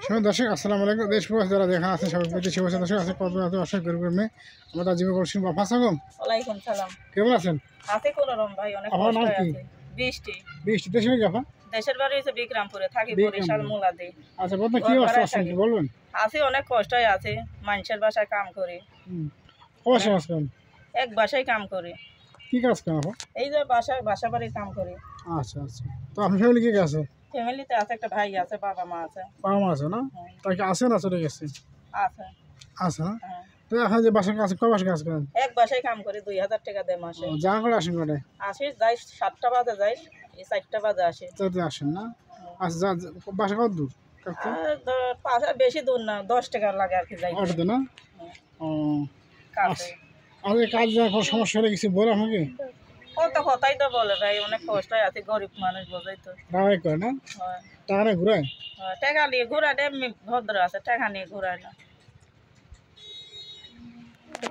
সময় দর্শক আসসালামু আলাইকুম। দেশ প্রবাস যারা যেখানে আছেন সবাই প্রতি শুভেচ্ছা। দর্শক আছে কত আশা করি আমরা জীবন করছি। ওয়ালাইকুম সালাম। কেমন আছেন? আছে কোনরকম ভাই, অনেক কষ্ট আছে। বৃষ্টি দেশে যাবা? দেশের বাড়ি হচ্ছে বিক্রমপুরে, থাকি বরিশাল মুলাদি। আচ্ছা, বলতে কি অবস্থা আছে বলবেন? আছে অনেক কষ্টই আছে, মানুষের বাসায় কাম করে। অবশ্যই কাজ করেন? এক বাসায় কাম করে। কি কাজ করেন আপা? এই যে বাসা বাড়ির কাম করে। আচ্ছা আচ্ছা, তো আপনার ফ্যামিলি কে আছে? ফ্যামিলিতে আছে একটা ভাই আছে, বাবা মা আছে। বাবা মা আছে না? তাই কি আছে না চলে গেছে? আছে আছে না? তো এখন যে বাসায় কাজ কয় বাসায় কাজ করেন? এক বাসায় কাম করে 2000 টাকা দেয় মাসে। জানা করে আসেন কটায়? আসিস যাই 7টা বাজে, যাই এই 4টা বাজে আসে। তো আসেন না? আচ্ছা, বাসা কত দূর? পাশে বেশি দূর না, 10 টাকা লাগে আর কি যাই। অটোতে না? ও কাছে। আর কাজ যখন সমস্যা হলে কিছু বলে আমাকে? কথাই তো বলে ভাই, অনেক কষ্টই আছে, গরিব মানুষ বোঝাই তো। রাগাই করে না? টাকা নিয়ে ঘুরায়? টাকা নিয়ে ঘুরায়, এমনি ভদ্র আছে, টাকা নিয়ে ঘুরায় না।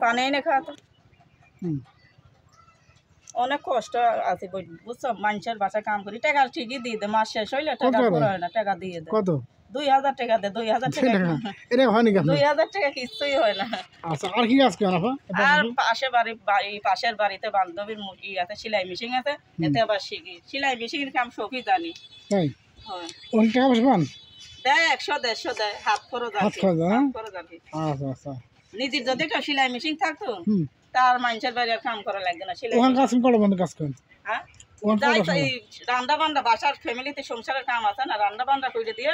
পানি এনে খাওয়া তো অনেক কষ্ট আছে বুঝছো। মানুষের বাসায় কাম করি, টাকা ঠিকই দিয়ে দে, মাস শেষ হইলে টাকা ঘুরায় না, টাকা দিয়ে দে। কত? 2000 টাকা দে। 2000 টাকা এটা হয়নি কেন? 2000 টাকা কিছুই হয় না। আচ্ছা, আর কি কাজ করেন আপা? আর পাশের বাড়িতে বান্ধবীর মুরগি আছে, সেলাই মেশিন আছে, এতে আবার শিখি। সেলাই মেশিনের কাম সবই জানি। তাই? হয়। কোন টাকা বসবান? দেয় 100-150 দেয়, হাত খরচ আছে। আচ্ছা আচ্ছা। নিজের যদি একটা সেলাই মেশিন থাকতো তার মানুষের বাড়ি আর কাম করা লাগবে না। সেলাই কাজ করে বন্ধ কাজ করেন? হ্যাঁ, রান্না বান্না, বাসার ফ্যামিলিতে সংসারের কাম আছে না, রান্না বান্না করে দিয়ে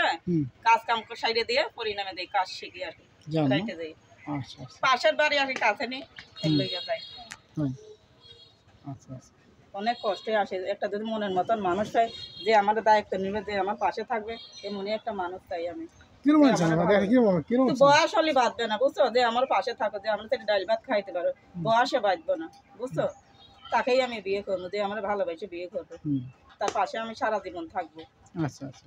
কাজ কাম সাইডে দিয়ে পরিণামে দেয়, কাজ শিখি আর কি। পাশের বাড়ি আর কি কাছে নেই, যায়। অনেক কষ্টে আসে। একটা যদি মনের মতন মানুষ হয় যে আমাদের দায়িত্ব নিবে, যে আমার পাশে থাকবে, এমনি একটা মানুষ চাই আমি। বয়স হলে বাঁধবে না বুঝছো, যে আমার পাশে থাকো, যে আমরা ডাল ভাত খাইতে পারো, বয়সে বাঁধবো না বুঝছো। তাকেই আমি বিয়ে করবো, যে আমার ভালোবাসে বিয়ে করবো, তার পাশে আমি সারা জীবন থাকবো। আচ্ছা আচ্ছা।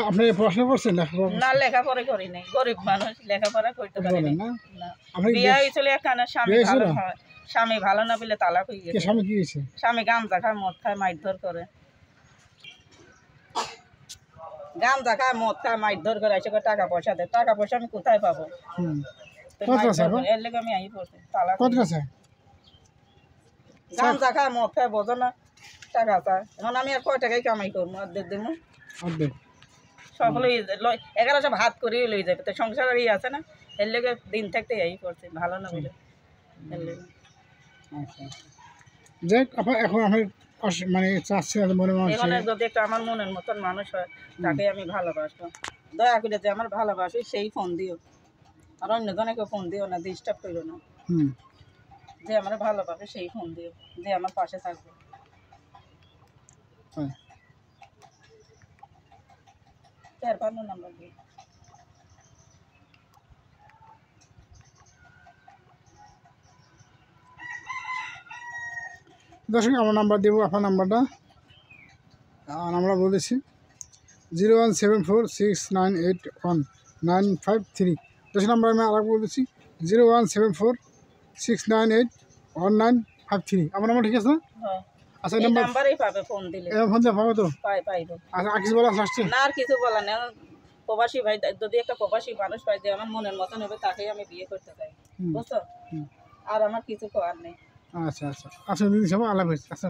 আপনি পড়াশোনা করছেন? না, লেখাপড়া করি নাই, গরিব মানুষ, লেখাপড়া করতে পারি না। বিয়ে হয়েছিল একখানা, স্বামী ভালো না বলে তালাক হয়ে গেছে। স্বামী গাঁজা খায়, মদ খায়, মারধর করে। গাঁজা খায়, মদ খায়, মারধর করে, এসে টাকা পয়সা দেয়। টাকা পয়সা আমি কোথায় পাবো? এর লেগে আমি আই পড়ছি, তালাক। গাঁজা খায়, মদ খায়, বোঝো না, টাকা চায়। এখন আমি আর কয় টাকাই কামাই করবো? অর্ধেক দিব সকলে 1100 ভাত করে লই যাবে, তো সংসারের আছে না, এর লেগে দিন থাকতে এই করছে, ভালো না বলে এর লেগে। এখন আমি মানে চাচ্ছি এখানে যদি একটা আমার মনের মতন মানুষ হয়, তাকে আমি ভালোবাসবো। দয়া করে যে আমার ভালোবাসি সেই ফোন দিও, আর অন্য জনকে ফোন দিও না, ডিস্টার্ব করো না। যে আমার ভালোবাসে সেই ফোন দিও, যে আমার পাশে থাকবে। নাম্বার দিই। দর্শক আমার নাম্বার দেবো, আপনার নাম্বারটা আর আমরা বলেছি 01746981953। দর্শক নাম্বার আমি আর বলেছি 01746981953। আমার নাম্বার ঠিক আছে? আচ্ছা, নাম্বারেই পাবে, ফোন দিলে ফোন দিয়ে পাবো তো? পাইবো। আচ্ছা, আর কিছু বলা আসছে না? আর কিছু বলা নেই। প্রবাসী ভাই, যদি একটা প্রবাসী মানুষ পাই যে আমার মনের মতন হবে, তাকেই আমি বিয়ে করতে চাই বুঝছো। আর আমার কিছু করার নেই। আচ্ছা আচ্ছা আচ্ছা, দিদি সবাই আল্লাহ হাফেজ। আচ্ছা।